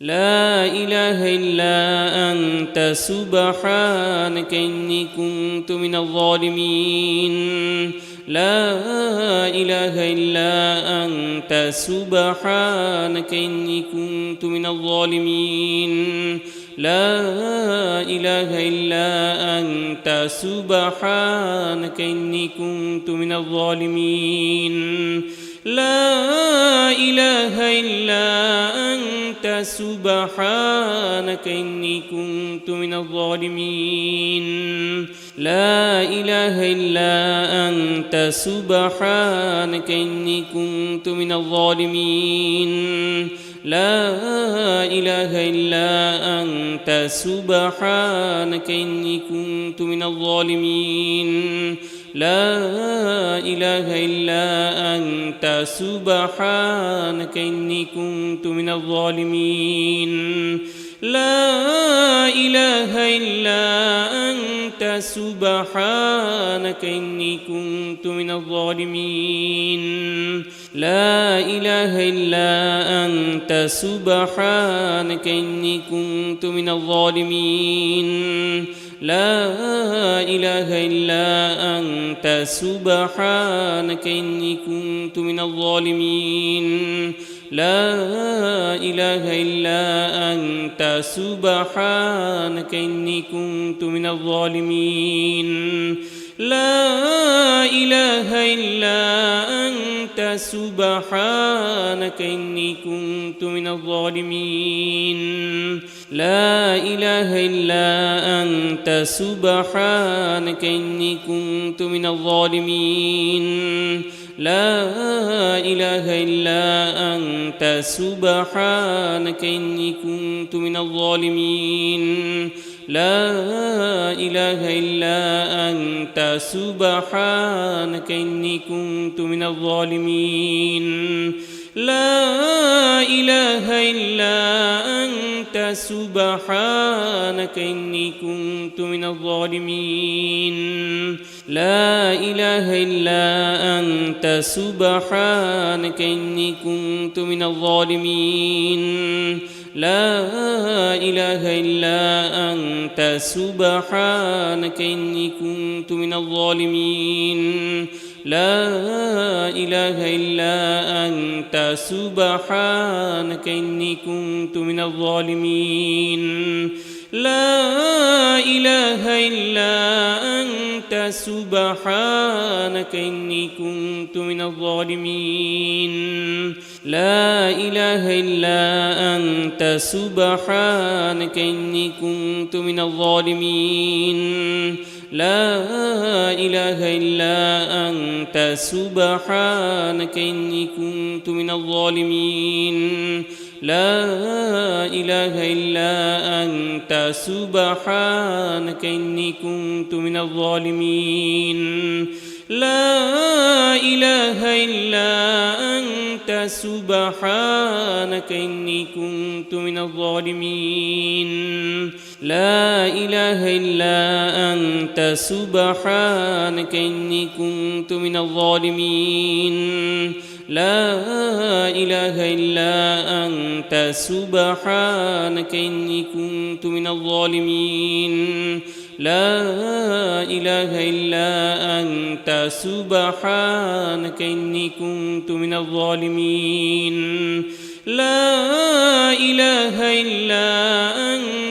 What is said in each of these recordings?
لا إله إلا أنت سبحانك إني كنت من الظالمين لا إله إلا أنت سبحانك إني كنت من الظالمين لا إله إلا أنت سبحانك إني كنت من الظالمين لا إله إلا أنت سبحانك إني كنت من الظالمين لا إله إلا أنت سبحانك إني كنت من الظالمين لا إله إلا أنت سبحانك إني كنت من الظالمين لا إله إلا أنت سبحانك إني كنت من الظالمين لا إله إلا أنت سبحانك إني كنت من الظالمين لا إله إلا أنت سبحانك إني كنت من الظالمين لا إله إلا أنت سبحانك إني كنت من الظالمين لا إله إلا أنت سبحانك إني كنت من الظالمين لا إله إلا أنت سبحانك إني كنت من الظالمين لا إله إلا أنت سبحانك إني كنت من الظالمين لا إله إلا أنت سبحانك إني كنت من الظالمين لا إله إلا أنت سبحانك إني كنت من الظالمين لا إله إلا أنت سبحانك إني كنت من الظالمين لا إله إلا أنت سبحانك إني كنت من الظالمين لا إله إلا أنت سبحانك إني كنت من الظالمين لا إله إلا أنت سبحانك إني كنت من الظالمين لا إله إلا أنت سبحانك إني كنت من الظالمين لا إله إلا أنت سبحانك إني كنت من الظالمين لا إله إلا أنت سبحانك إني كنت من الظالمين لا إله إلا أنت سبحانك إني كنت من الظالمين لا إله إلا أنت سبحانك إني كنت من الظالمين لا إله إلا أنت سبحانك إني كنت من الظالمين لا إله إلا أنت سبحانك إني كنت من الظالمين لا إله إلا أنت سبحانك إني كنت من الظالمين لا إله إلا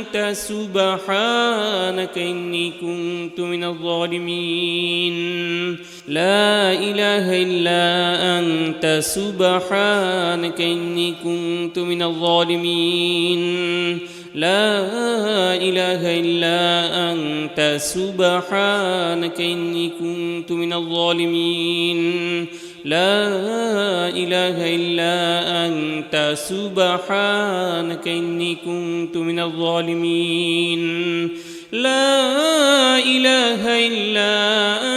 أنت سبحانك إني كنت من الظالمين لا إله إلا أنت سبحانك إني كنت من الظالمين لا إله إلا أنت سبحانك إني كنت من الظالمين لا إله إلا أنت سبحانك إني كنت من الظالمين لا إله إلا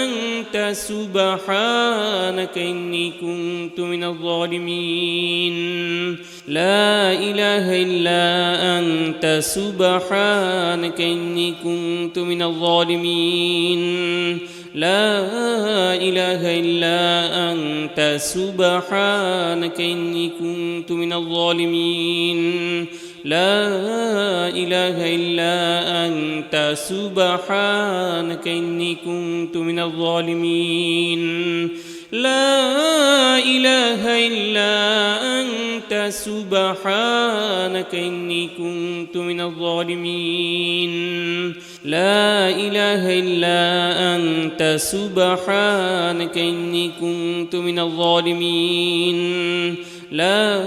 أنت سبحانك إني كنت من الظالمين لا إله إلا أنت سبحانك إني كنت من الظالمين لا إله إلا أنت سبحانك إني كنت من الظالمين لا إله إلا أنت سبحانك إني كنت من الظالمين لا إله إلا أنت سبحانك إني كنت من الظالمين لا إله إلا أنت سبحانك إني كنت من الظالمين لا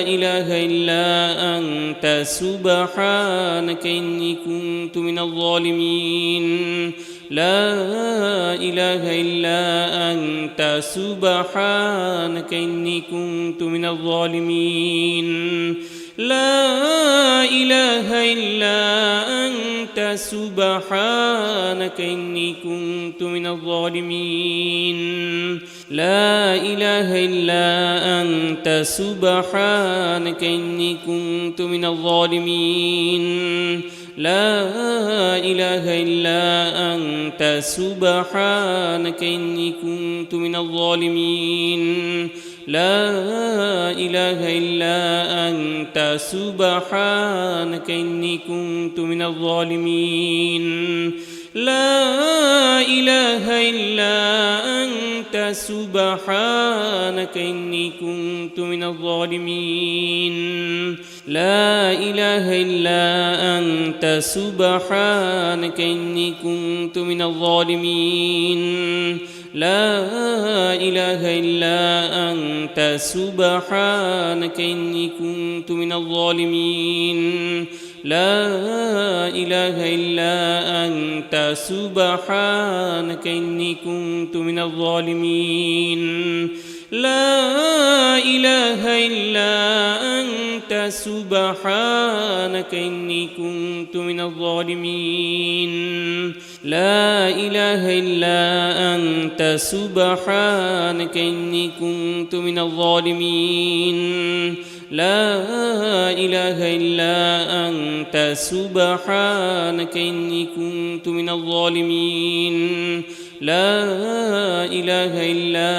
إله إلا أنت سبحانك إني كنت من الظالمين لا إله إلا أنت سبحانك إني كنت من الظالمين لا إله إلا أنت سبحانك إني كنت من الظالمين لا إله إلا أنت سبحانك إني كنت من الظالمين لا إله إلا أنت سبحانك إني كنت من الظالمين لا إله إلا أنت سبحانك إني كنت من الظالمين لا إله إلا أنت سبحانك إني كنت من الظالمين لا إله إلا أنت سبحانك إني كنت من الظالمين لا إله إلا أنت سبحانك إني كنت من الظالمين لا إله إلا أنت سبحانك إني كنت من الظالمين لا إله إلا أنت سبحانك إني كنت من الظالمين لا إله إلا أنت سبحانك إني كنت من الظالمين لا إله إلا أنت سبحانك إني كنت من الظالمين لا إله إلا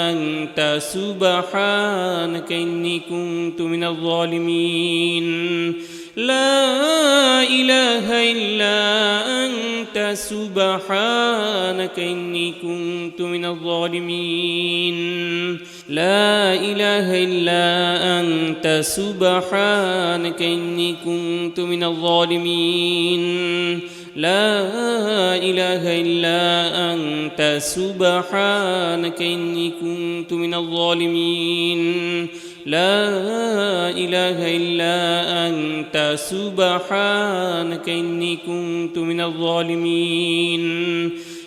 أنت سبحانك إني كنت من الظالمين لا إله إلا أنت سبحانك إني كنت من الظالمين لا إله إلا أنت سبحانك إني كنت من الظالمين لا إله إلا أنت سبحانك إني كنت من الظالمين لا إله إلا أنت سبحانك إني كنت من الظالمين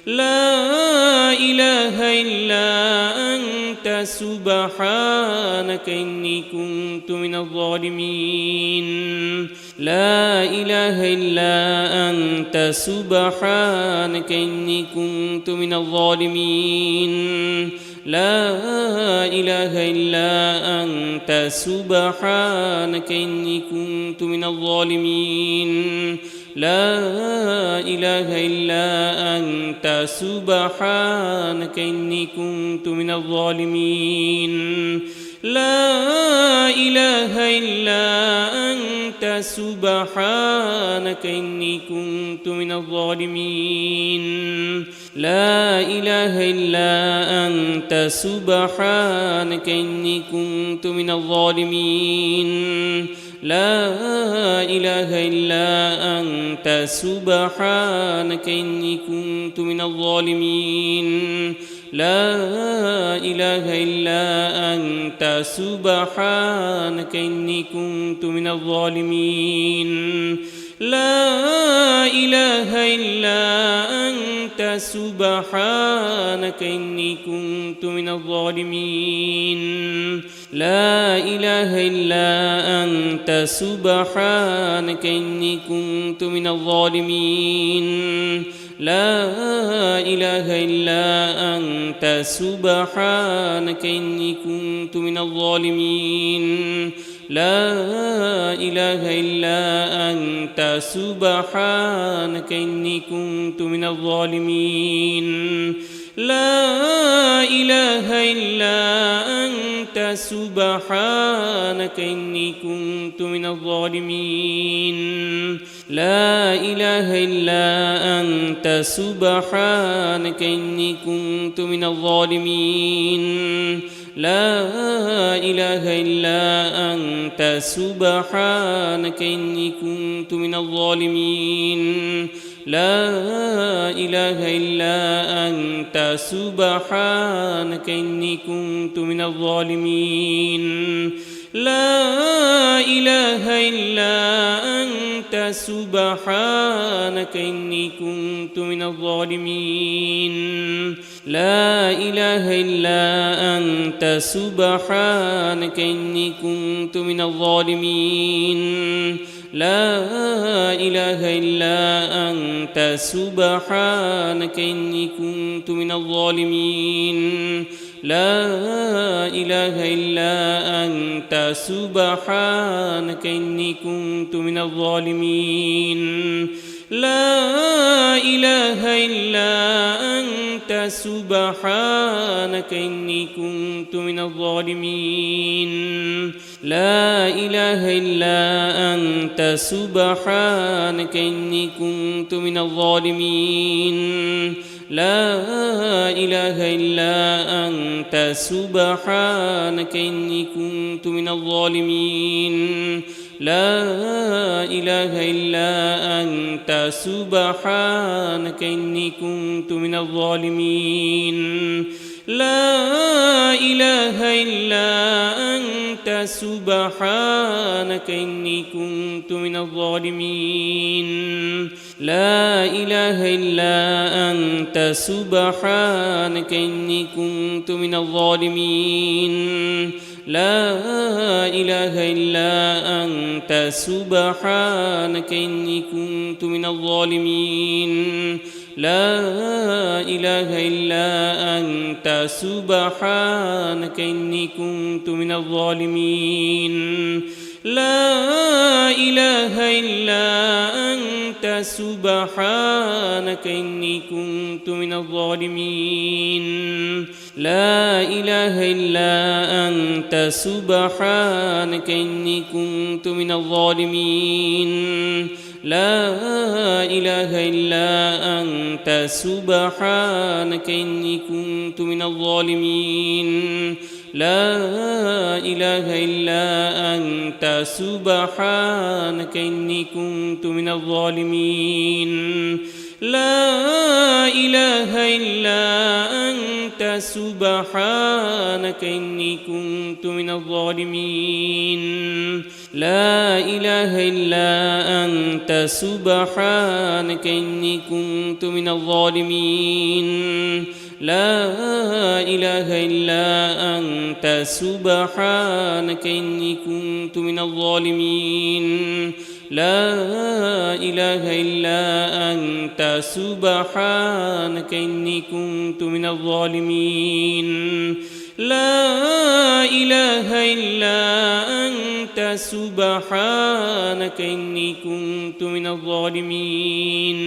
لا إله إلا أنت سبحانك إني كنت من الظالمين لا إله إلا أنت سبحانك إني كنت من الظالمين لا إله إلا أنت سبحانك إني كنت من الظالمين لا إله إلا أنت سبحانك إني كنت من الظالمين لا إله إلا أنت سبحانك إني كنت من الظالمين لا إله إلا أنت سبحانك إني كنت من الظالمين لا إله إلا أنت سبحانك إني كنت من الظالمين لا إله إلا أنت سبحانك إني كنت من الظالمين لا إله إلا أنت سبحانك إني كنت من الظالمين لا إله إلا أنت سبحانك إني كنت من الظالمين لا إله إلا أنت سبحانك إني كنت من الظالمين لا إله إلا أنت سبحانك إني كنت من الظالمين لا إله إلا أنت سبحانك إني كنت من الظالمين لا إله إلا أنت سبحانك إني كنت من الظالمين لا إله إلا أنت سبحانك إني كنت من الظالمين لا إله إلا أنت سبحانك إني كنت من الظالمين لا إله إلا أنت سبحانك إني كنت من الظالمين لا إله إلا أنت سبحانك إني كنت من الظالمين لا إله إلا أنت سبحانك إني كنت من الظالمين لا إله إلا أنت سبحانك إني كنت من الظالمين لا إله إلا أنت سبحانك إني كنت من الظالمين لا إله إلا أنت سبحانك إني كنت من الظالمين لا إله إلا أنت سبحانك إني كنت من الظالمين لا إله إلا أنت سبحانك إني كنت من الظالمين لا إله إلا أنت سبحانك إني كنت من الظالمين لا إله إلا أنت سبحانك إني كنت من الظالمين لا إله إلا أنت سبحانك إني كنت من الظالمين لا إله إلا أنت سبحانك إني كنت من الظالمين لا إله إلا أنت سبحانك إني كنت من الظالمين لا إله إلا أنت سبحانك إني كنت من الظالمين لا إله إلا أنت سبحانك إني كنت من الظالمين لا إله إلا أنت سبحانك إني كنت من الظالمين لا إله إلا أنت سبحانك إني كنت من الظالمين لا إله إلا أنت سبحانك إني كنت من الظالمين لا إله إلا أنت سبحانك إني كنت من الظالمين لا إله إلا أنت سبحانك إني كنت من الظالمين لا إله إلا أنت سبحانك إني كنت من الظالمين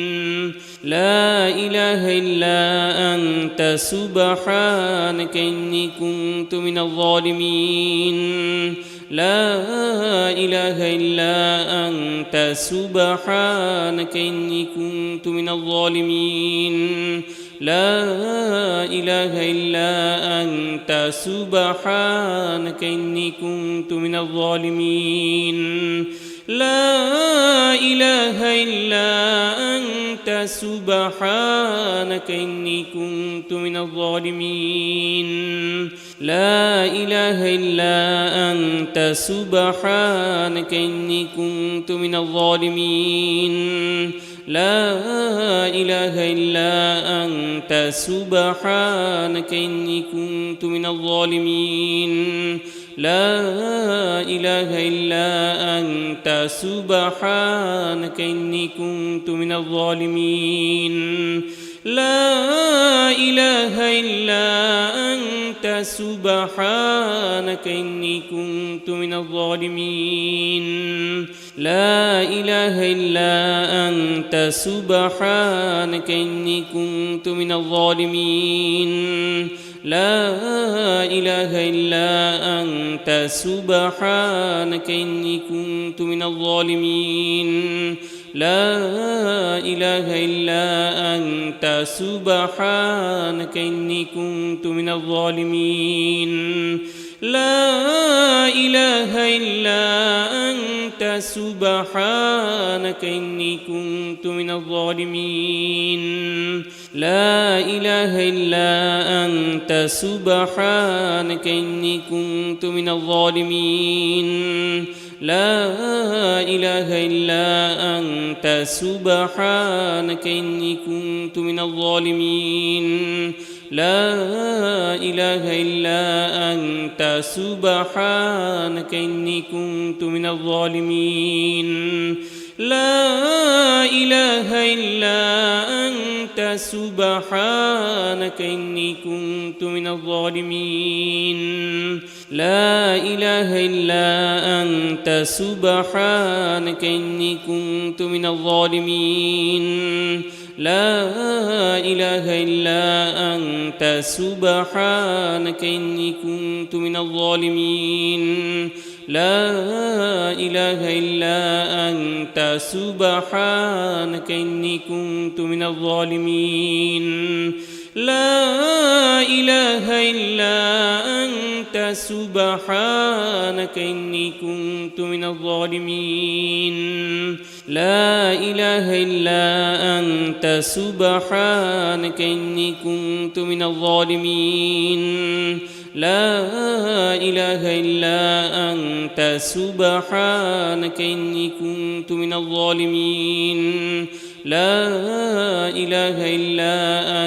لا إله إلا أنت سبحانك إني كنت من الظالمين لا إله إلا أنت سبحانك إني كنت من الظالمين لا إله إلا أنت سبحانك إني كنت من الظالمين لا إله إلا أنت سبحانك إني كنت من الظالمين لا إله إلا أنت سبحانك إني كنت من الظالمين لا إله إلا أنت سبحانك إني كنت من الظالمين لا إله إلا أنت سبحانك إني كنت من الظالمين لا إله إلا أنت سبحانك إني كنت من الظالمين لا إله إلا أنت سبحانك إني كنت من الظالمين لا إله إلا أنت سبحانك إني كنت من الظالمين لا إله إلا أنت سبحانك إني كنت من الظالمين لا إله إلا أنت سبحانك إني كنت من الظالمين لا إله إلا أنت سبحانك إني كنت من الظالمين لا إله إلا أنت سبحانك إني كنت من الظالمين لا إله إلا أنت سبحانك إني كنت من الظالمين لا إله إلا أنت سبحانك إني كنت من الظالمين لا إله إلا أنت سبحانك إني كنت من الظالمين لا إله إلا أنت سبحانك إني كنت من الظالمين لا إله إلا أنت سبحانك إني كنت من الظالمين لا إله إلا أنت سبحانك إني كنت من الظالمين لا إله إلا أنت سبحانك إني كنت من الظالمين لا إله إلا أنت سبحانك إني كنت من الظالمين لا إله إلا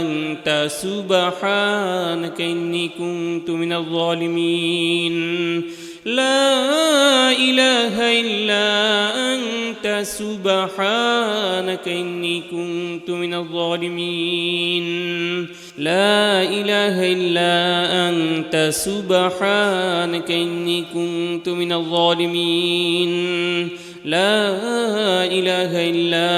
أنت سبحانك إني كنت من الظالمين لا إله إلا أنت سبحانك إني كنت من الظالمين لا إله إلا أنت سبحانك إني كنت من الظالمين لا إله إلا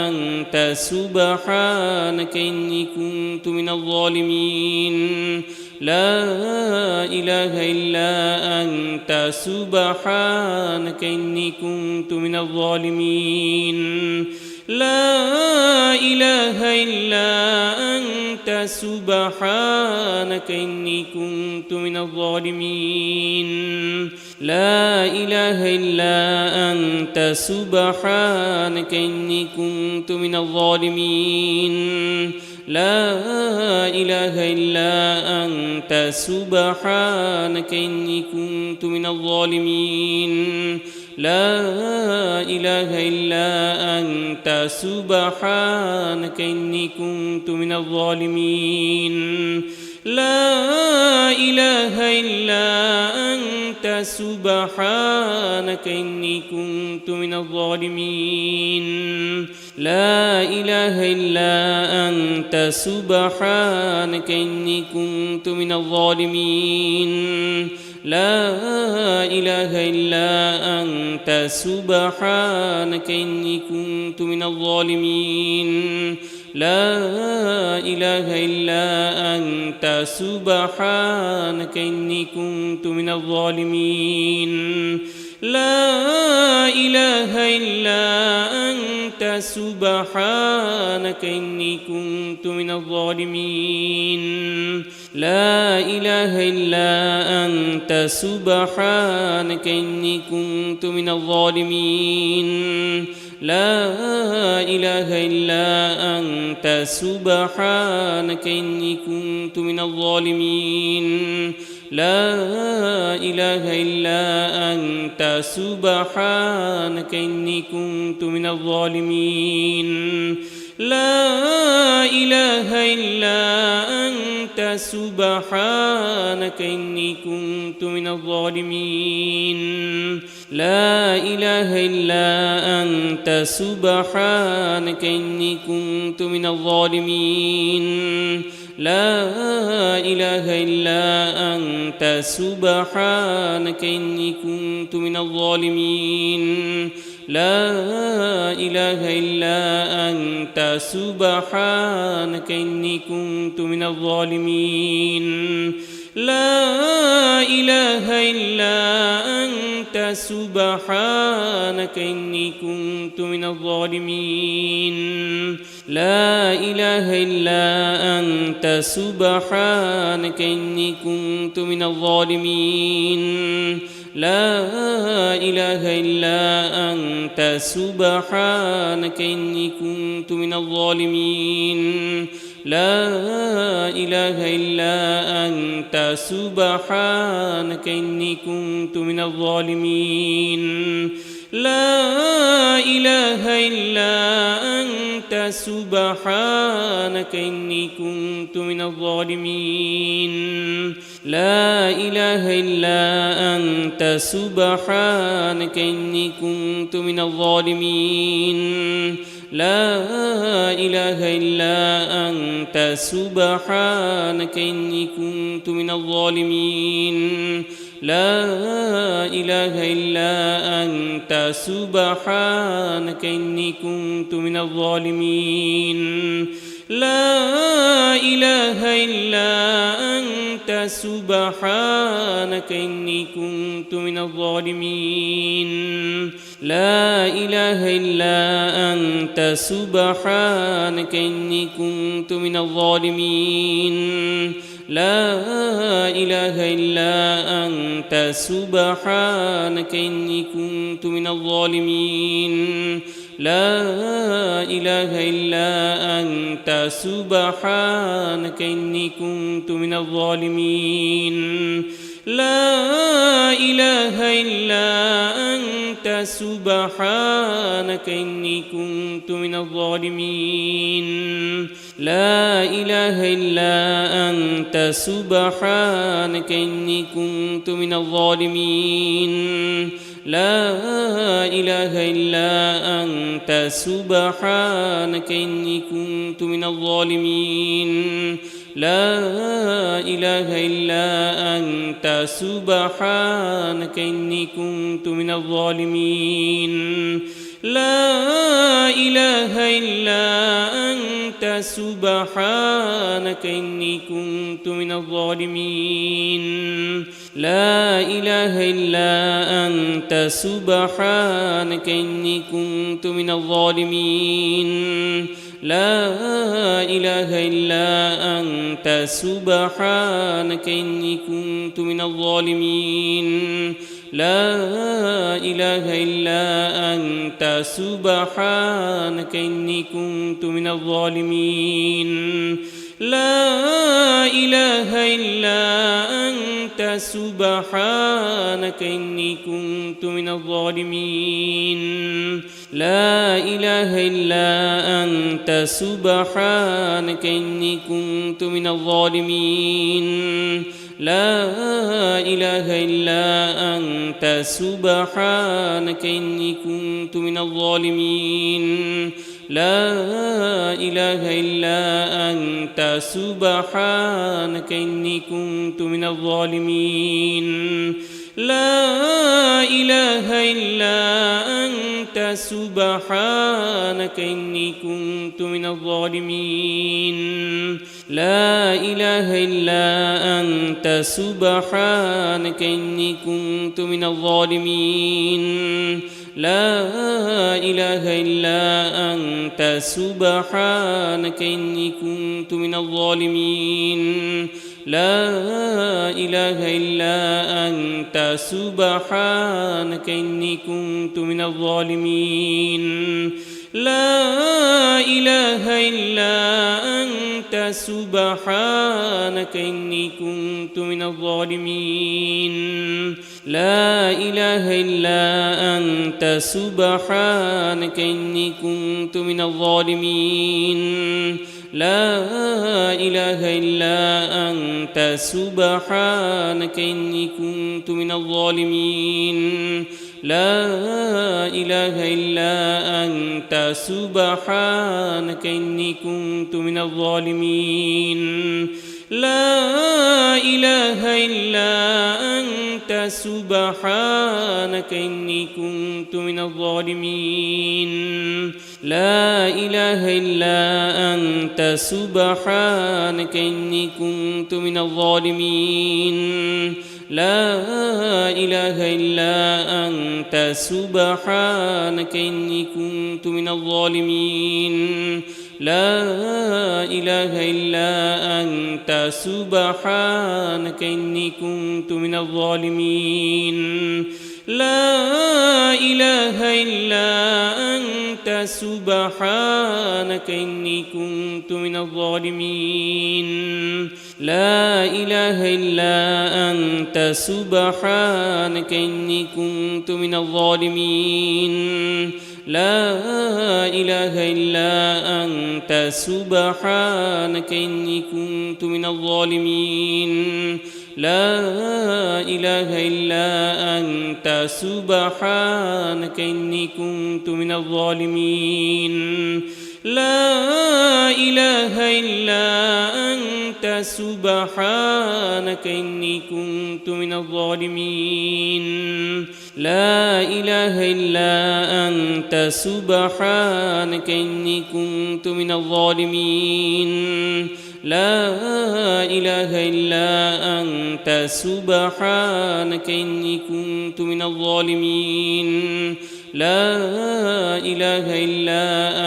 أنت سبحانك إني كنت من الظالمين لا إله إلا أنت سبحانك إني كنت من الظالمين لا إله إلا أنت سبحانك إني كنت من الظالمين لا إله إلا أنت سبحانك إني كنت من الظالمين لا إله إلا أنت سبحانك إني كنت من الظالمين لا إله إلا أنت سبحانك إني كنت من الظالمين لا إله إلا أنت سبحانك إني كنت من الظالمين لا إله إلا أنت سبحانك إني كنت من الظالمين لا إله إلا أنت سبحانك إني كنت من الظالمين لا إله إلا أنت سبحانك إني كنت من الظالمين لا إله إلا أنت سبحانك إني كنت من الظالمين لا إله إلا أنت سبحانك إني كنت من الظالمين لا إله إلا أنت سبحانك إني كنت من الظالمين لا إله إلا أنت سبحانك إني كنت من الظالمين لا إله إلا أنت سبحانك إني كنت من الظالمين لا إله إلا أنت سبحانك إني كنت من الظالمين لا إله إلا أنت سبحانك إني كنت من الظالمين لا إله إلا أنت سبحانك إني كنت من الظالمين لا إله إلا أنت سبحانك إني كنت من الظالمين لا إله إلا أنت سبحانك إني كنت من الظالمين لا إله إلا أنت سبحانك إني كنت من الظالمين لا إله إلا أنت سبحانك إني كنت من الظالمين لا إله إلا أنت سبحانك إني كنت من الظالمين لا إله إلا أنت سبحانك إني كنت من الظالمين لا إله إلا أنت سبحانك إني كنت من الظالمين لا إله إلا أنت سبحانك إني كنت من الظالمين لا إله إلا أنت سبحانك إني كنت من الظالمين لا إله إلا أنت سبحانك إني كنت من الظالمين لا إله إلا أنت سبحانك إني كنت من الظالمين لا إله إلا أنت سبحانك إني كنت من الظالمين لا إله إلا أنت سبحانك إني كنت من الظالمين لا إله إلا أنت سبحانك إني كنت من الظالمين لا إله إلا أنت سبحانك إني كنت من الظالمين لا إله إلا أنت سبحانك إني كنت من الظالمين لا إله إلا أنت سبحانك إني كنت من الظالمين لا إله إلا أنت سبحانك إني كنت من الظالمين لا إله إلا أنت سبحانك إني كنت من الظالمين لا إله إلا أنت سبحانك إني كنت من الظالمين لا إله إلا أنت سبحانك إني كنت من الظالمين لا إله إلا أنت سبحانك إني كنت من الظالمين لا إله إلا أنت سبحانك إني كنت من الظالمين لا إله إلا أنت سبحانك إني كنت من الظالمين لا إله إلا أنت سبحانك إني كنت من الظالمين لا إله إلا أنت سبحانك إني كنت من الظالمين لا إله إلا أنت سبحانك إني كنت من الظالمين لا إله إلا أنت سبحانك إني كنت من الظالمين لا إله إلا أنت سبحانك إني كنت من الظالمين لا إله إلا أنت سبحانك إني كنت من الظالمين لا إله إلا أنت سبحانك إني كنت من الظالمين لا إله إلا أنت سبحانك إني كنت من الظالمين لا إله إلا أنت أنت سبحانك إني كنت من الظالمين لا إله إلا أنت سبحانك إني كنت من الظالمين لا إله إلا أنت سبحانك إني كنت من الظالمين لا إله إلا أنت سبحانك إني كنت من الظالمين لا إله إلا أنت سبحانك إني كنت من الظالمين لا إله إلا أنت سبحانك إني كنت من الظالمين لا إله إلا أنت سبحانك إني كنت من الظالمين لا إله إلا أنت سبحانك إني كنت من الظالمين لا إله إلا أنت سبحانك إني كنت من الظالمين لا إله إلا أنت سبحانك إني كنت من الظالمين لا إله إلا أنت سبحانك إني كنت من الظالمين لا إله إلا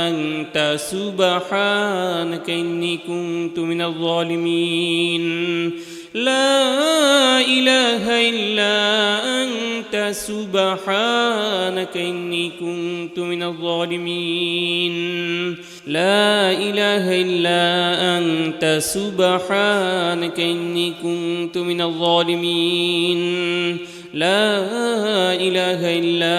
أنت سبحانك إني كنت من الظالمين لا إله إلا أنت سبحانك إني كنت من الظالمين لا إله إلا أنت سبحانك إني كنت من الظالمين لا إله إلا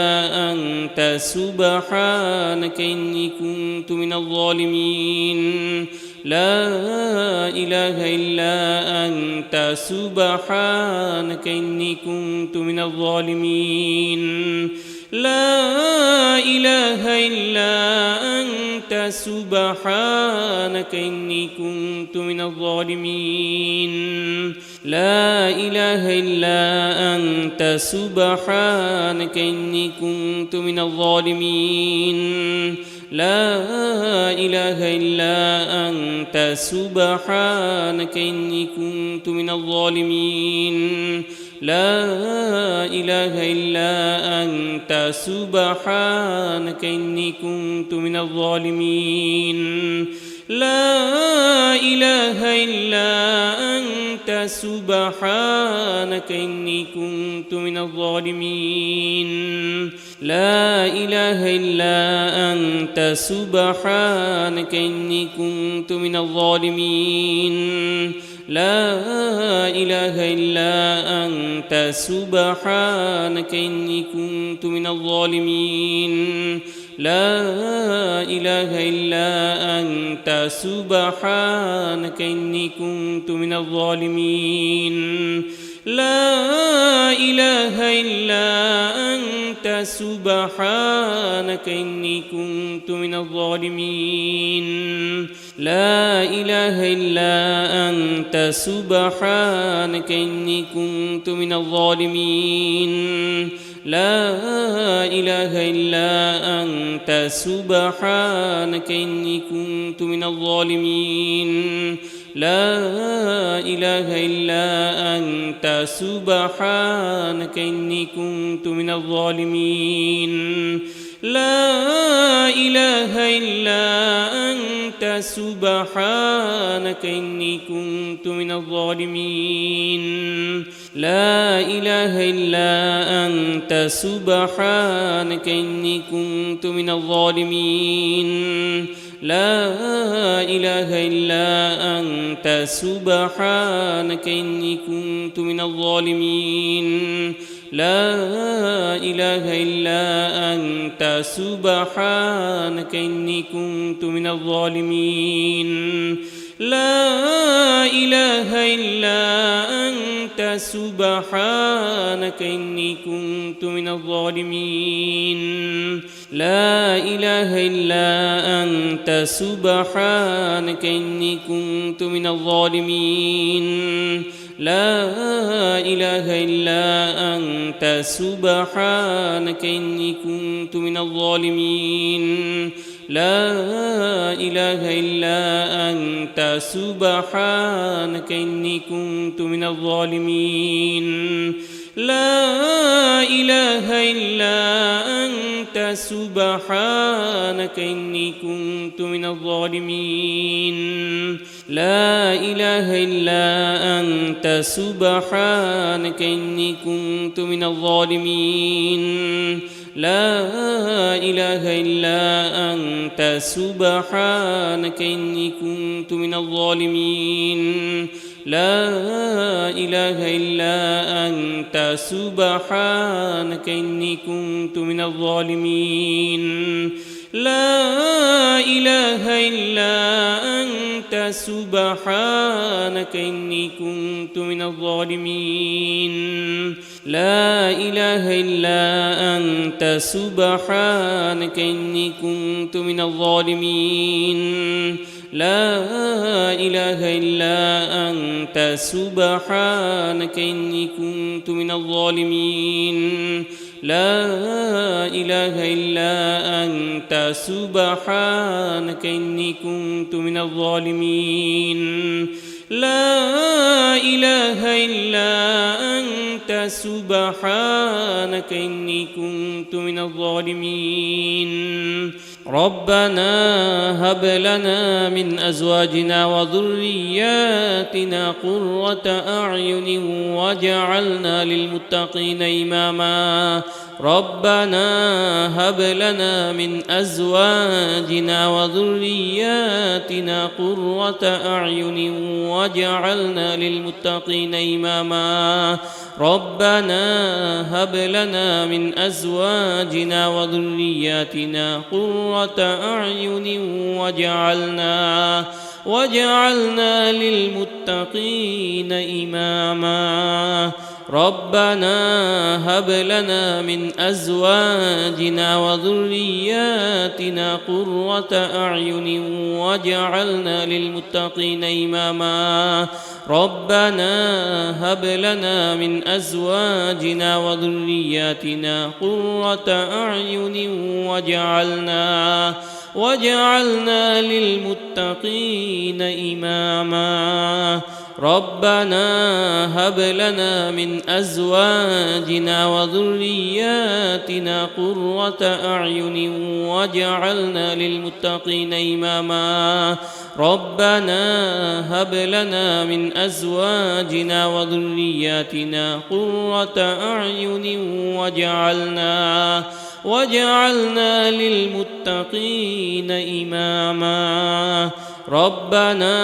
أنت سبحانك إني كنت من الظالمين لا إله إلا أنت سبحانك إني كنت من الظالمين لا إله إلا أنت سبحانك إني كنت من الظالمين لا إله إلا أنت سبحانك إني كنت من الظالمين لا إله إلا أنت سبحانك إني كنت من الظالمين لا إله إلا أنت سبحانك إني كنت من الظالمين لا إله إلا أنت سبحانك إني كنت من الظالمين لا إله إلا أنت سبحانك إني كنت من الظالمين لا إله إلا أنت سبحانك إني كنت من الظالمين لا إله إلا أنت سبحانك إني كنت من الظالمين لا إله إلا أنت سبحانك إني كنت من الظالمين لا إله إلا أنت سبحانك إني كنت من الظالمين لا إله إلا أنت سبحانك إني كنت من الظالمين لا إله إلا أنت سبحانك إني كنت من الظالمين لا إله إلا أنت سبحانك إني كنت من الظالمين لا إله إلا أنت سبحانك إني كنت من الظالمين لا إله إلا أنت سبحانك إني كنت من الظالمين لا إله إلا أنت سبحانك إني كنت من الظالمين لا إله إلا أنت سبحانك إني كنت من الظالمين لا إله إلا أنت سبحانك إني كنت من الظالمين لا إله إلا أنت سبحانك إني كنت من الظالمين لا إله إلا أنت سبحانك إني كنت من الظالمين لا إله إلا أنت سبحانك إني كنت من الظالمين لا إله إلا أنت سبحانك إني كنت من الظالمين لا إله إلا أنت سبحانك إني كنت من الظالمين لا إله إلا أنت سبحانك إني كنت من الظالمين لا إله إلا أنت سبحانك إني كنت من الظالمين لا إله إلا أنت سبحانك إني كنت من الظالمين لا إله إلا أنت سبحانك إني كنت من الظالمين لا إله إلا أنت سبحانك إني كنت من الظالمين لا إله إلا أنت سبحانك إني كنت من الظالمين ربنا هب لنا من أزواجنا وذرياتنا قرة أعين واجعلنا للمتقين إماما ربنا هب لنا من أزواجنا وذرياتنا قرة أعين واجعلنا للمتقين إماما ربنا هب لنا من أزواجنا وذرياتنا قرة أعين واجعلنا للمتقين إماما ربنا هب لنا من أزواجنا وذرياتنا قرة أعين واجعلنا للمتقين إماما ربنا هب لنا من أزواجنا وذرياتنا قرة أعين واجعلنا للمتقين إماما ربنا هب لنا من أزواجنا وذرياتنا قرة أعين واجعلنا للمتقين إماما ربنا هب لنا من أزواجنا وذرياتنا قرة أعين واجعلنا للمتقين إماما ربنا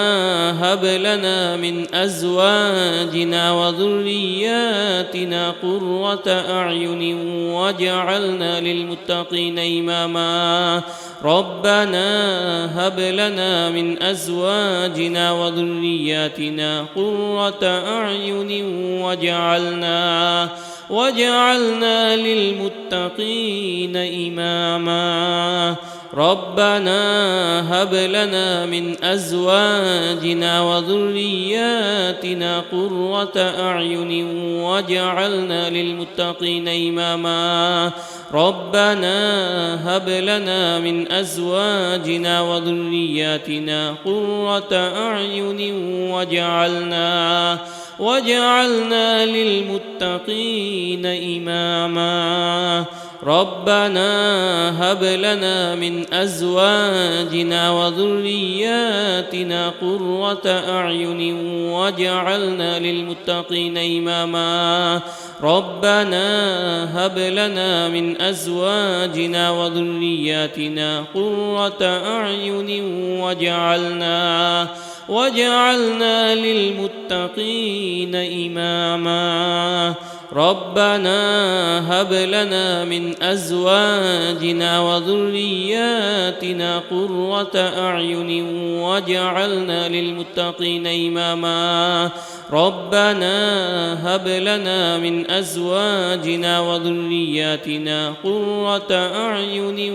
هب لنا من أزواجنا وذرياتنا قرة أعين واجعلنا للمتقين إماما ربنا هب لنا من أزواجنا وذرياتنا قرة أعين واجعلنا للمتقين إماما ربنا هب لنا من أزواجنا وذرياتنا قرة أعين واجعلنا للمتقين إماما ربنا هب لنا من أزواجنا وذرياتنا قرة أعين واجعلنا للمتقين إماما ربنا هب لنا من أزواجنا وذرياتنا قرة أعين واجعلنا للمتقين إماما ربنا هب لنا من أزواجنا وذرياتنا قرة أعين واجعلنا للمتقين إماما ربنا هب لنا من أزواجنا وذرياتنا قرة أعين واجعلنا للمتقين إماما ربنا هب لنا من أزواجنا وذرياتنا قرة أعين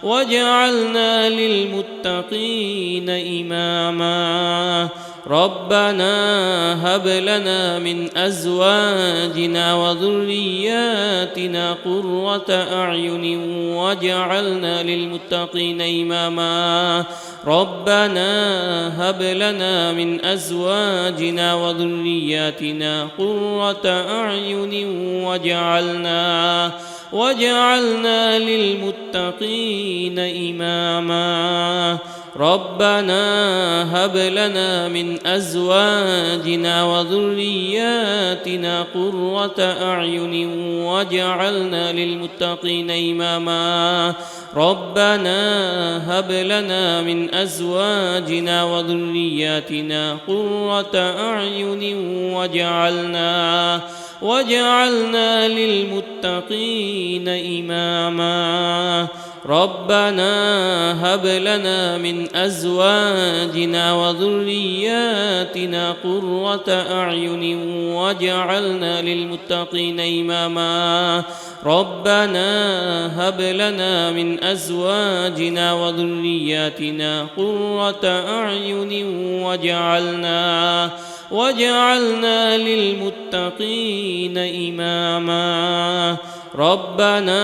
واجعلنا للمتقين إماما ربنا هب لنا من أزواجنا وذرياتنا قرة أعين واجعلنا للمتقين إماما ربنا هب لنا من أزواجنا وذرياتنا قرة أعين واجعلنا للمتقين إماما ربنا هب لنا من أزواجنا وذرياتنا قرة أعين واجعلنا للمتقين إماما ربنا هب لنا من أزواجنا وذرياتنا قرة أعين واجعلنا للمتقين إماما ربنا هب لنا من أزواجنا وذرياتنا قرة أعين واجعلنا للمتقين إماما ربنا هب لنا من أزواجنا وذرياتنا قرة أعين واجعلنا للمتقين إماما ربنا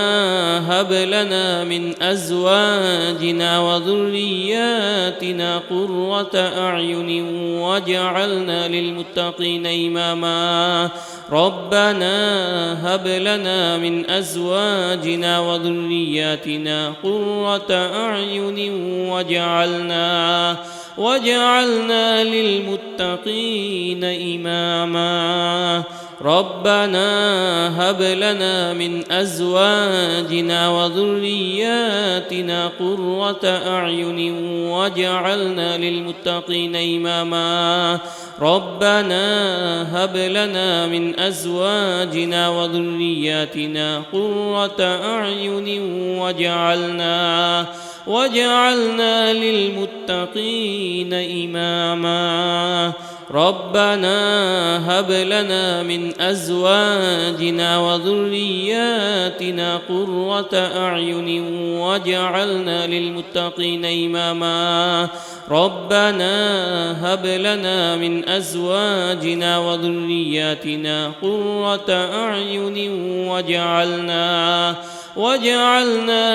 هب لنا من أزواجنا وذرياتنا قرة أعين واجعلنا للمتقين إماما ربنا هب لنا من أزواجنا وذرياتنا قرة أعين واجعلنا للمتقين إماما ربنا هب لنا من أزواجنا وذرياتنا قرة أعين واجعلنا للمتقين إماما ربنا هب لنا من أزواجنا وذرياتنا قرة أعين واجعلنا للمتقين إماما ربنا هب لنا من أزواجنا وذرياتنا قرة أعين واجعلنا للمتقين إماما ربنا هب لنا من أزواجنا وذرياتنا قرة أعين واجعلنا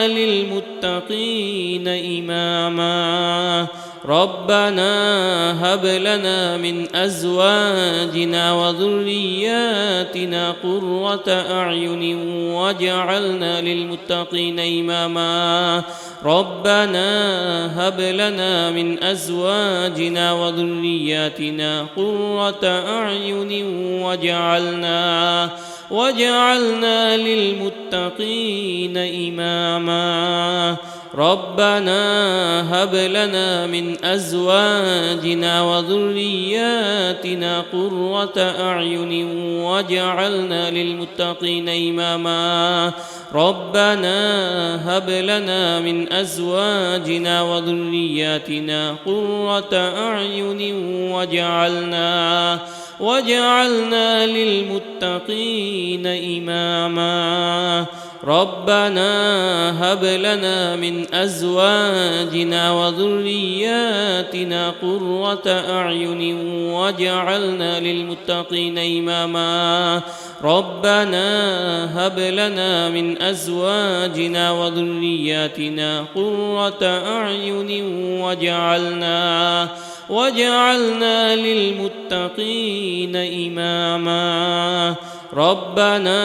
للمتقين إماما ربنا هب لنا من أزواجنا وذرياتنا قرة أعين واجعلنا للمتقين إماما ربنا هب لنا من أزواجنا وذرياتنا قرة أعين واجعلنا للمتقين إماما ربنا هب لنا من أزواجنا وذرياتنا قرة أعين واجعلنا للمتقين إماما ربنا هب لنا من أزواجنا وذرياتنا قرة أعين واجعلنا للمتقين إماما ربنا هب لنا من أزواجنا وذرياتنا قرة أعين واجعلنا للمتقين إماما ربنا هب لنا من أزواجنا وذرياتنا قرة أعين واجعلنا للمتقين إماما ربنا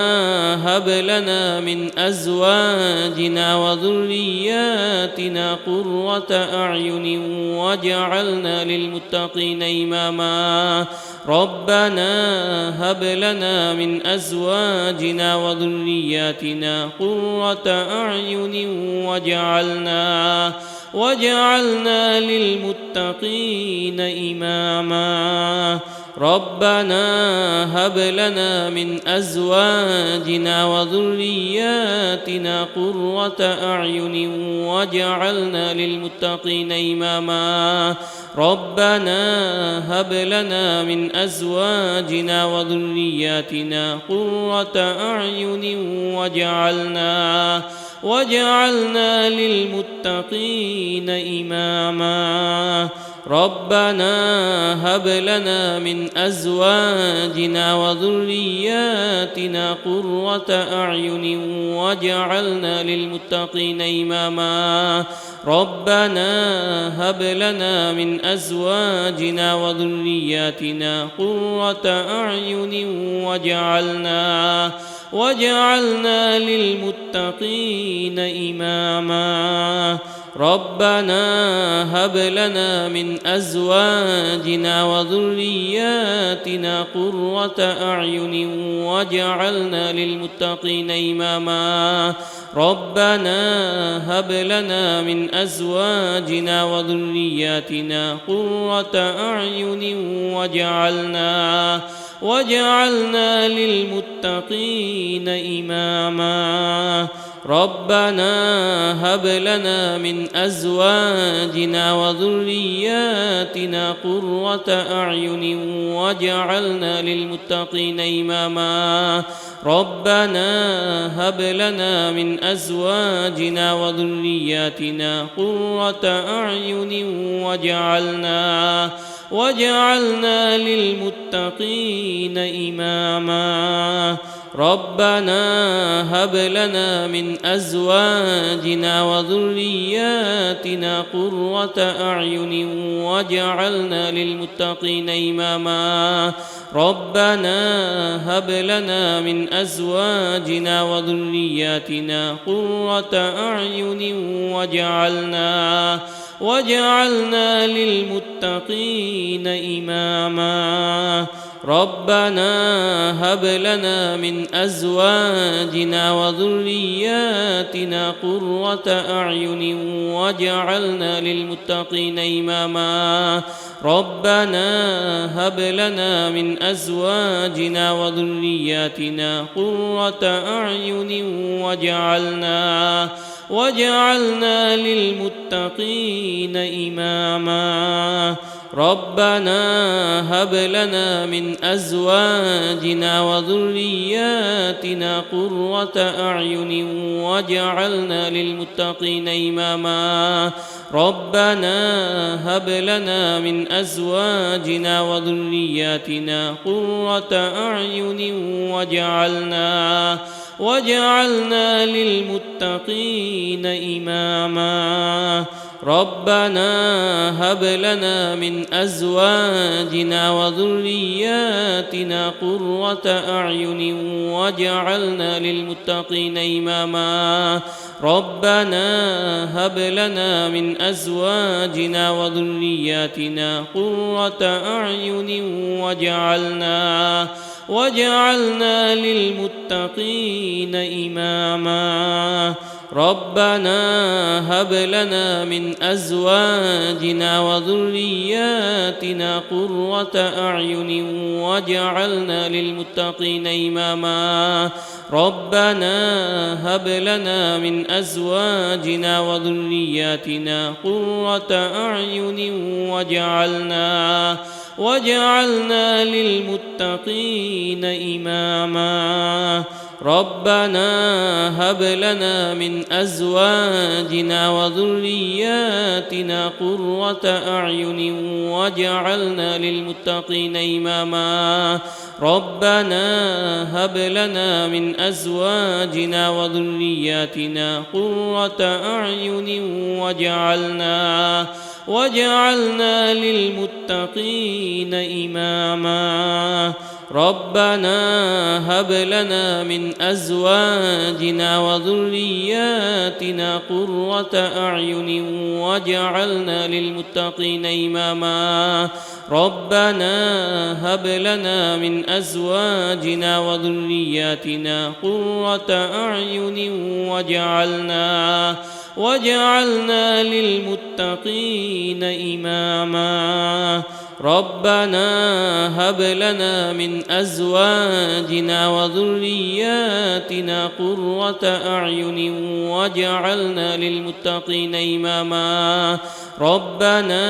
هب لنا من أزواجنا وذرياتنا قرة أعين واجعلنا للمتقين إماما ربنا هب لنا من أزواجنا وذرياتنا قرة أعين واجعلنا للمتقين إماما ربنا هب لنا من أزواجنا وذرياتنا قرة أعين واجعلنا للمتقين إماما ربنا هب لنا من أزواجنا وذرياتنا قرة أعين وجعلنا للمتقين إماما ربنا هب لنا من أزواجنا وذرياتنا قرة أعين وجعلنا للمتقين إماما ربنا هب لنا من أزواجنا وذرياتنا قرة أعين وجعلنا للمتقين إماما ربنا هب لنا من أزواجنا وذرياتنا قرة أعين وجعلنا للمتقين إماما ربنا هب لنا من أزواجنا وذرياتنا قرة أعين وجعلنا للمتقين إماما ربنا هب لنا من أزواجنا وذرياتنا قرة أعين وجعلنا للمتقين إماما ربنا هب لنا من أزواجنا وذرياتنا قرة أعين وجعلنا للمتقين إماما ربنا هب لنا من أزواجنا وذرياتنا قرة أعين وجعلنا للمتقين إماما ربنا هب لنا من أزواجنا وذرياتنا قرة أعين وجعلنا للمتقين إماما ربنا هب لنا من أزواجنا وذرياتنا قرة أعين وجعلنا للمتقين إماما ربنا هب لنا من أزواجنا وذرياتنا قرة أعين وجعلنا للمتقين إماما ربنا هب لنا من أزواجنا وذرياتنا قرة أعين وجعلنا للمتقين إماما ربنا هب لنا من أزواجنا وذرياتنا قرة أعين وجعلنا للمتقين إماما ربنا هب لنا من أزواجنا وذرياتنا قرة أعين وجعلنا للمتقين إماما ربنا هب لنا من أزواجنا وذرياتنا قرة أعين وجعلنا للمتقين إماما ربنا هب لنا من أزواجنا وذرياتنا قرة أعين وجعلنا للمتقين إماما ربنا هب لنا من أزواجنا وذرياتنا قرة أعين وجعلنا للمتقين إماما ربنا هب لنا من أزواجنا وذرياتنا قرة أعين وجعلنا للمتقين إماما ربنا هب لنا من أزواجنا وذرياتنا قرة أعين وجعلنا للمتقين إماما ربنا هب لنا من أزواجنا وذرياتنا قرة أعين وجعلنا للمتقين إماما ربنا هب لنا من أزواجنا وذرياتنا قرة أعين وجعلنا للمتقين إماما ربنا هب لنا من أزواجنا وذرياتنا قرة أعين وجعلنا للمتقين إماما ربنا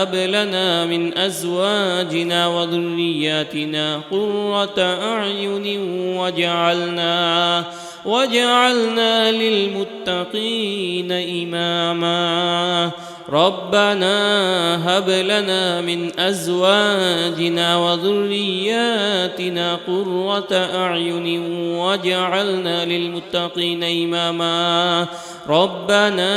هب لنا من أزواجنا وذرياتنا قرة أعين واجعلنا للمتقين إماما ربنا هب لنا من أزواجنا وذرياتنا قرة أعين واجعلنا للمتقين إماما ربنا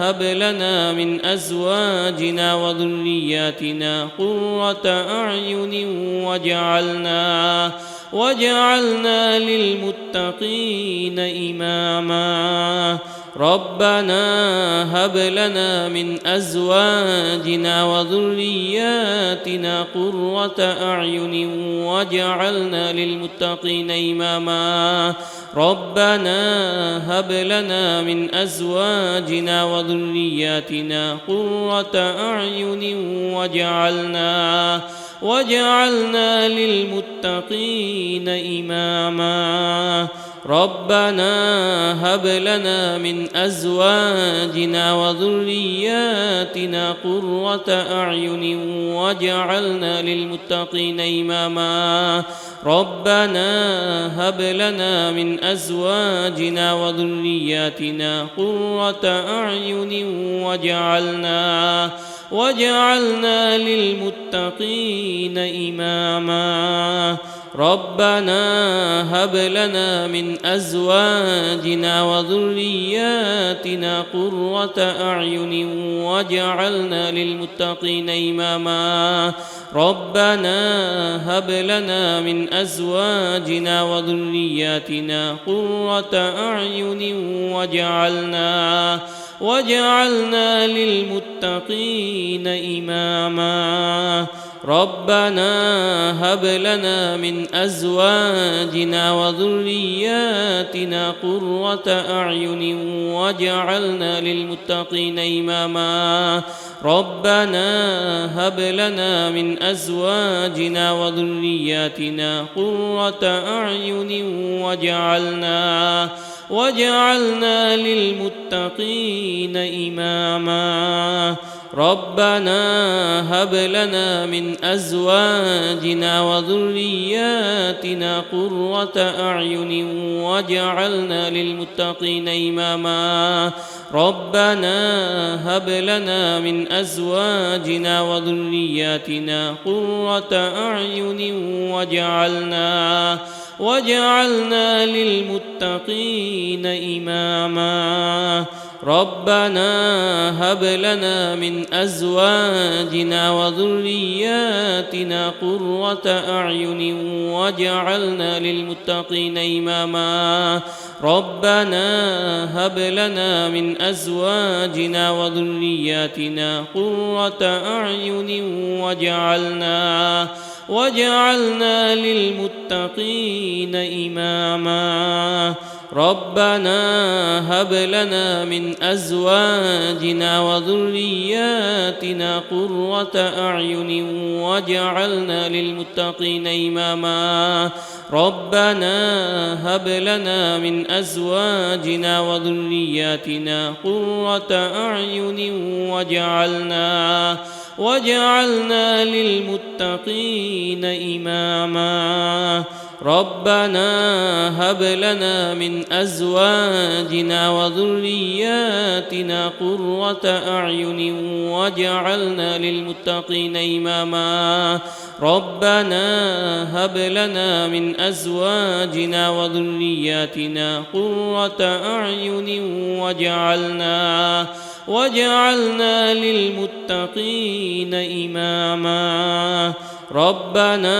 هب لنا من أزواجنا وذرياتنا قرة أعين واجعلنا للمتقين إماما ربنا هب لنا من أزواجنا وذرياتنا قرة أعين واجعلنا للمتقين إماما ربنا هب لنا من أزواجنا وذرياتنا قرة أعين واجعلنا للمتقين إماما ربنا هب لنا من أزواجنا وذرياتنا قرة أعين واجعلنا للمتقين إماما ربنا هب لنا من أزواجنا وذرياتنا قرة أعين واجعلنا للمتقين إماما ربنا هب لنا من أزواجنا وذرياتنا قرة أعين واجعلنا للمتقين إماما ربنا هب لنا من أزواجنا وذرياتنا قرة أعين واجعلنا للمتقين إماما ربنا هب لنا من أزواجنا وذرياتنا قرة أعين واجعلنا للمتقين إماما ربنا هب لنا من أزواجنا وذرياتنا قرة أعين واجعلنا للمتقين إماما ربنا هب لنا من أزواجنا وذرياتنا قرة أعين واجعلنا للمتقين إماما ربنا هب لنا من أزواجنا وذرياتنا قرة أعين واجعلنا للمتقين إماما ربنا هب لنا من أزواجنا وذرياتنا قرة أعين واجعلنا للمتقين إماما ربنا هب لنا من أزواجنا وذرياتنا قرة أعين واجعلنا للمتقين إماما ربنا هب لنا من أزواجنا وذرياتنا قرة أعين واجعلنا للمتقين إماما ربنا هب لنا من أزواجنا وذرياتنا قرة أعين واجعلنا للمتقين إماما ربنا هب لنا من أزواجنا وذرياتنا قرة أعين واجعلنا للمتقين إماما ربنا هب لنا من أزواجنا وذرياتنا قرة أعين واجعلنا للمتقين إماما ربنا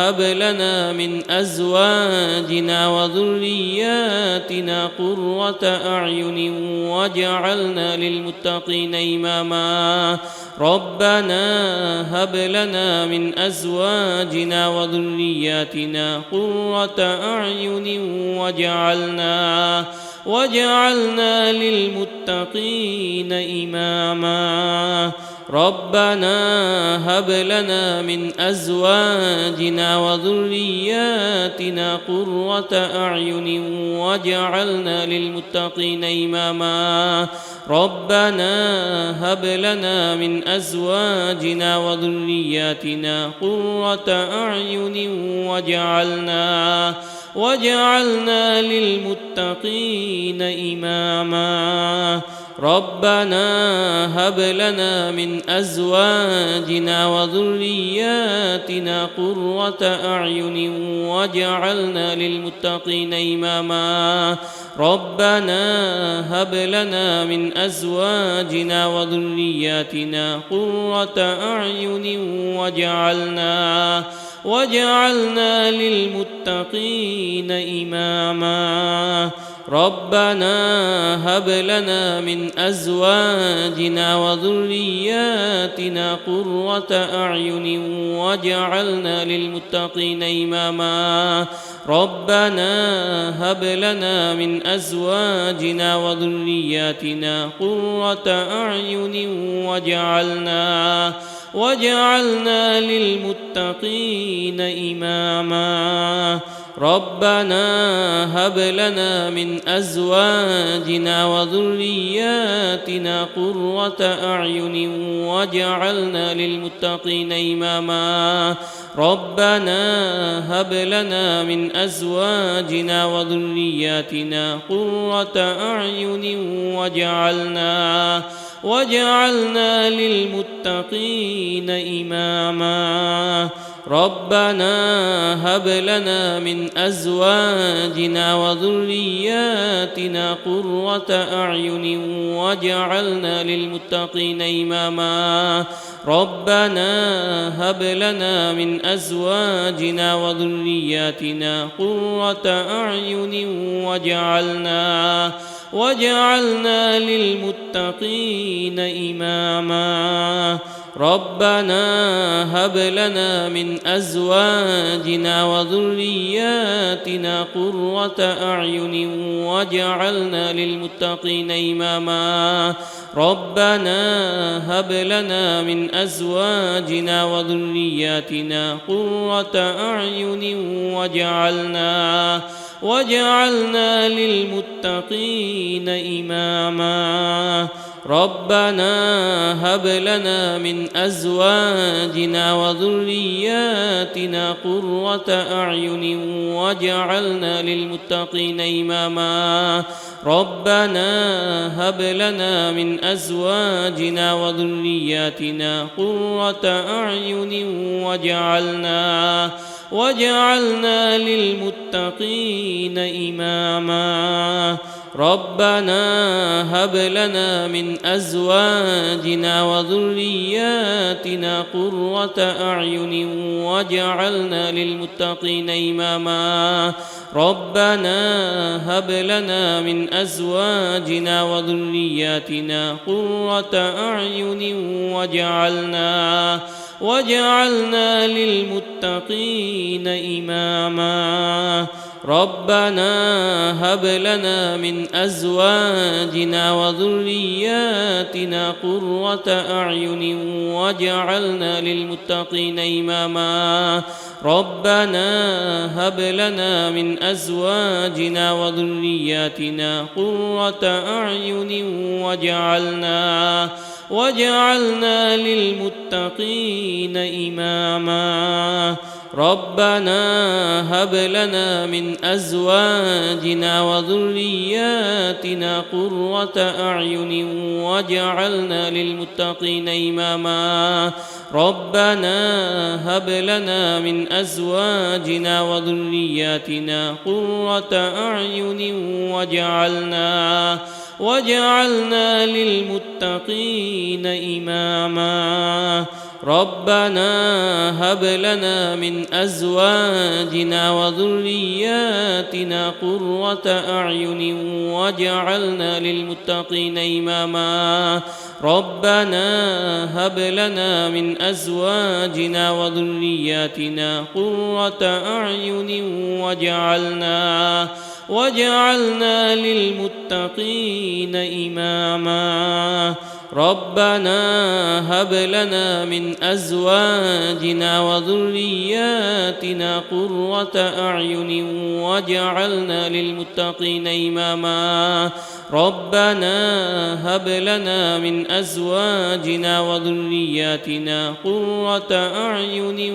هب لنا من أزواجنا وذرياتنا قرة أعين واجعلنا للمتقين إماما ربنا هب لنا من أزواجنا وذرياتنا قرة أعين واجعلنا للمتقين إماما ربنا هب لنا من أزواجنا وذرياتنا قرة أعين واجعلنا للمتقين إماما ربنا هب لنا من أزواجنا وذرياتنا قرة أعين واجعلنا للمتقين إماما ربنا هب لنا من أزواجنا وذرياتنا قرة أعين واجعلنا للمتقين إماما ربنا هب لنا من أزواجنا وذرياتنا قرة أعين واجعلنا للمتقين إماما ربنا هب لنا من أزواجنا وذرياتنا قرة أعين واجعلنا للمتقين إماما ربنا هب لنا من أزواجنا وذرياتنا قرة أعين واجعلنا للمتقين إماما ربنا هب لنا من أزواجنا وذرياتنا قرة أعين واجعلنا للمتقين إماما ربنا هب لنا من أزواجنا وذرياتنا قرة أعين واجعلنا للمتقين إماما ربنا هب لنا من أزواجنا وذرياتنا قرة أعين واجعلنا للمتقين إماما ربنا هب لنا من أزواجنا وذرياتنا قرة أعين واجعلنا للمتقين إماما ربنا هب لنا من أزواجنا وذرياتنا قرة أعين واجعلنا للمتقين إماما ربنا هب لنا من أزواجنا وذرياتنا قرة أعين واجعلنا للمتقين إماما ربنا هب لنا من أزواجنا وذرياتنا قرة أعين واجعلنا للمتقين إماما ربنا هب لنا من أزواجنا وذرياتنا قرة أعين واجعلنا للمتقين إماما ربنا هب لنا من أزواجنا وذرياتنا قرة أعين واجعلنا للمتقين إماما ربنا هب لنا من أزواجنا وذرياتنا قرة أعين واجعلنا للمتقين إماما ربنا هب لنا من أزواجنا وذرياتنا قرة أعين واجعلنا للمتقين إماما ربنا هب لنا من أزواجنا وذرياتنا قرة أعين واجعلنا للمتقين إماما ربنا هب لنا من أزواجنا وذرياتنا قرة أعين واجعلنا للمتقين إماما ربنا هب لنا من أزواجنا وذرياتنا قرة أعين واجعلنا للمتقين إماما ربنا هب لنا من أزواجنا وذرياتنا قرة أعين واجعلنا للمتقين إماما ربنا هب لنا من أزواجنا وذرياتنا قرة أعين واجعلنا للمتقين إماما ربنا هب لنا من أزواجنا وذرياتنا قرة أعين واجعلنا للمتقين إماما ربنا هب لنا من أزواجنا وذرياتنا قرة أعين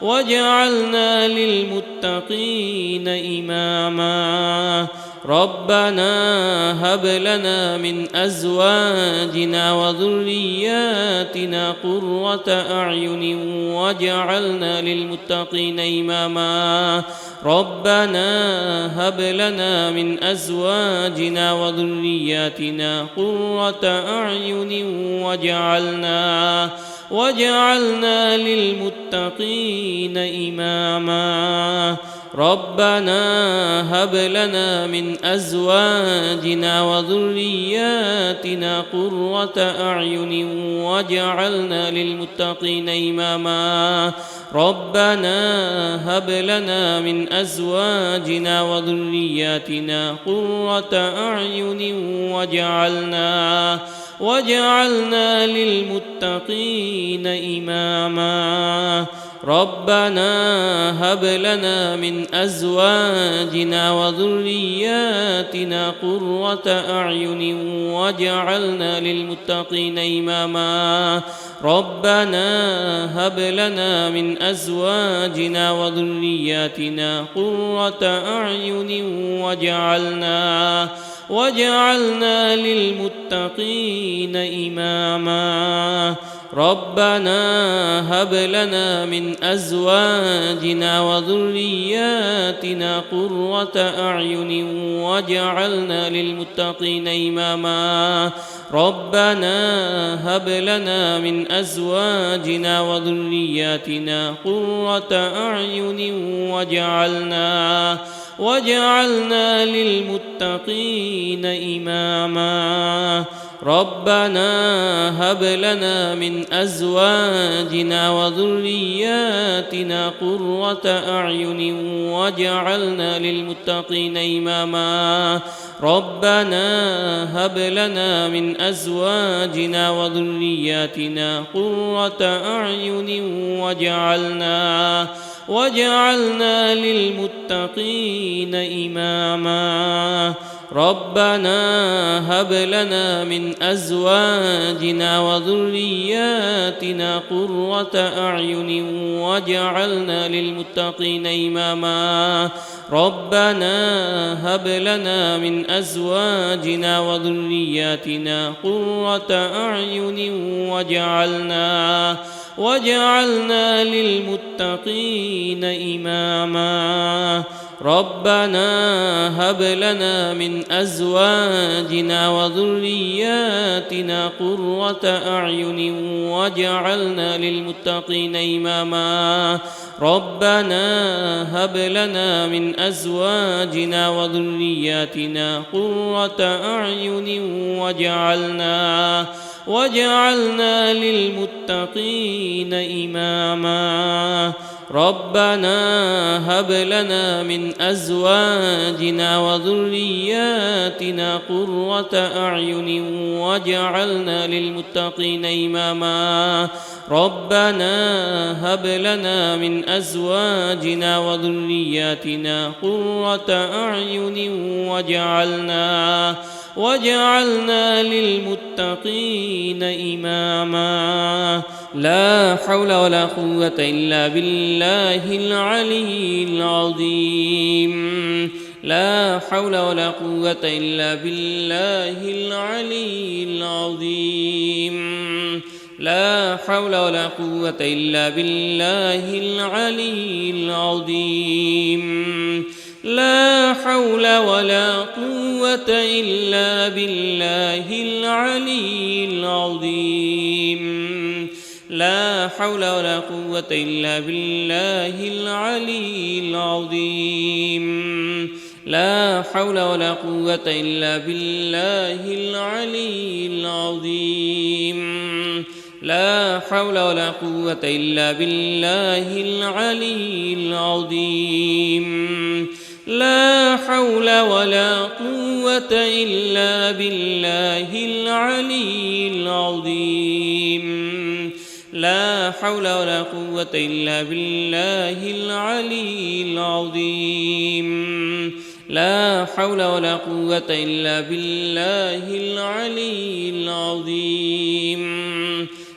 واجعلنا للمتقين إماما ربنا هب لنا من أزواجنا وذرياتنا قرة أعين واجعلنا للمتقين إماما ربنا هب لنا من أزواجنا وذرياتنا قرة أعين واجعلنا للمتقين إماما ربنا هب لنا من أزواجنا وذرياتنا قرة أعين واجعلنا للمتقين إماما ربنا هب لنا من أزواجنا وذرياتنا قرة أعين واجعلنا للمتقين إماما ربنا هب لنا من أزواجنا وذرياتنا قرة أعين واجعلنا للمتقين إماما ربنا هب لنا من أزواجنا وذرياتنا قرة أعين واجعلنا للمتقين إماما ربنا هب لنا من أزواجنا وذرياتنا قرة أعين واجعلنا للمتقين إماما ربنا هب لنا من أزواجنا وذرياتنا قرة أعين واجعلنا للمتقين إماما ربنا هب لنا من أزواجنا وذرياتنا قرة أعين واجعلنا للمتقين إماما ربنا هب لنا من أزواجنا وذرياتنا قرة أعين واجعلنا للمتقين إماما ربنا هب لنا من أزواجنا وذرياتنا قرة أعين واجعلنا للمتقين إماما ربنا هب لنا من أزواجنا وذرياتنا قرة أعين واجعلنا للمتقين إماما ربنا هب لنا من أزواجنا وذرياتنا قرة أعين واجعلنا للمتقين إماما ربنا هب لنا من أزواجنا وذرياتنا قرة أعين واجعلنا للمتقين إماما ربنا هب لنا من أزواجنا وذرياتنا قرة أعين واجعلنا للمتقين إماما ربنا هب لنا من أزواجنا وذرياتنا قرة أعين واجعلنا للمتقين إماما لا حول ولا قوة إلا بالله العلي العظيم لا حول ولا قوة إلا بالله العلي العظيم لا حول ولا قوة إلا بالله العلي العظيم لا حول ولا قوة إلا بالله العلي العظيم لا حول ولا قوة إلا بالله العلي العظيم لا حول ولا قوة إلا بالله العلي العظيم لا حول ولا قوة إلا بالله العلي العظيم لا حول ولا قوة إلا بالله العلي العظيم لا حول ولا قوة إلا بالله العلي العظيم لا حول ولا قوة إلا بالله العلي العظيم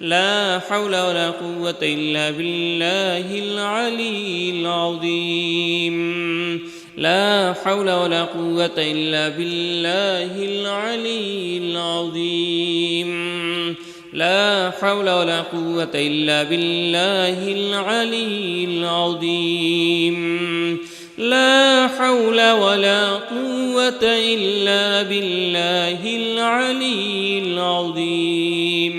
لا حول ولا قوة إلا بالله العلي العظيم لا حول ولا قوة إلا بالله العلي العظيم لا حول ولا قوة إلا بالله العلي العظيم لا حول ولا قوة إلا بالله العلي العظيم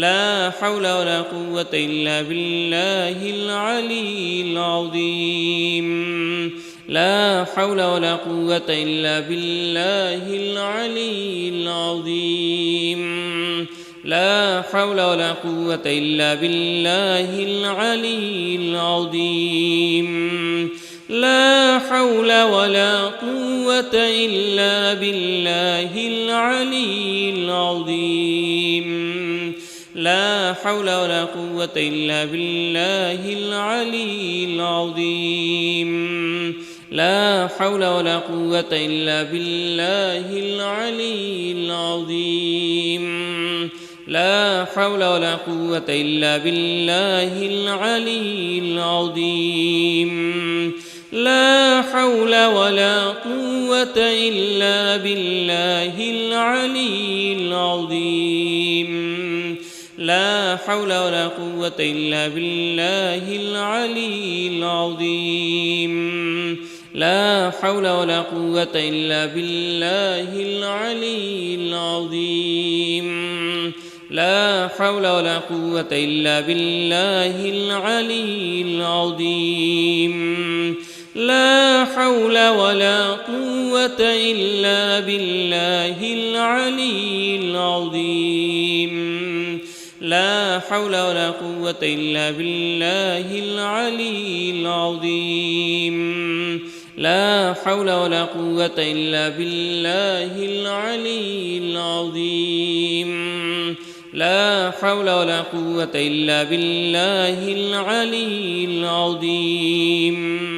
لا حول ولا قوة إلا بالله العلي العظيم لا حول ولا قوة إلا بالله العلي العظيم لا حول ولا قوة إلا بالله العلي العظيم لا حول ولا قوة إلا بالله العلي العظيم لا حول ولا قوة إلا بالله العلي العظيم لا حول ولا قوة إلا بالله العلي العظيم لا حول ولا قوة إلا بالله العلي العظيم لا حول ولا قوة إلا بالله العلي العظيم لا حول ولا قوة إلا بالله العلي العظيم لا حول ولا قوة إلا بالله العلي العظيم لا حول ولا قوة إلا بالله العلي العظيم لا حول ولا قوة إلا بالله العلي العظيم لا حول ولا قوة إلا بالله العلي العظيم لا حول ولا قوة إلا بالله العلي العظيم لا حول ولا قوة إلا بالله العلي العظيم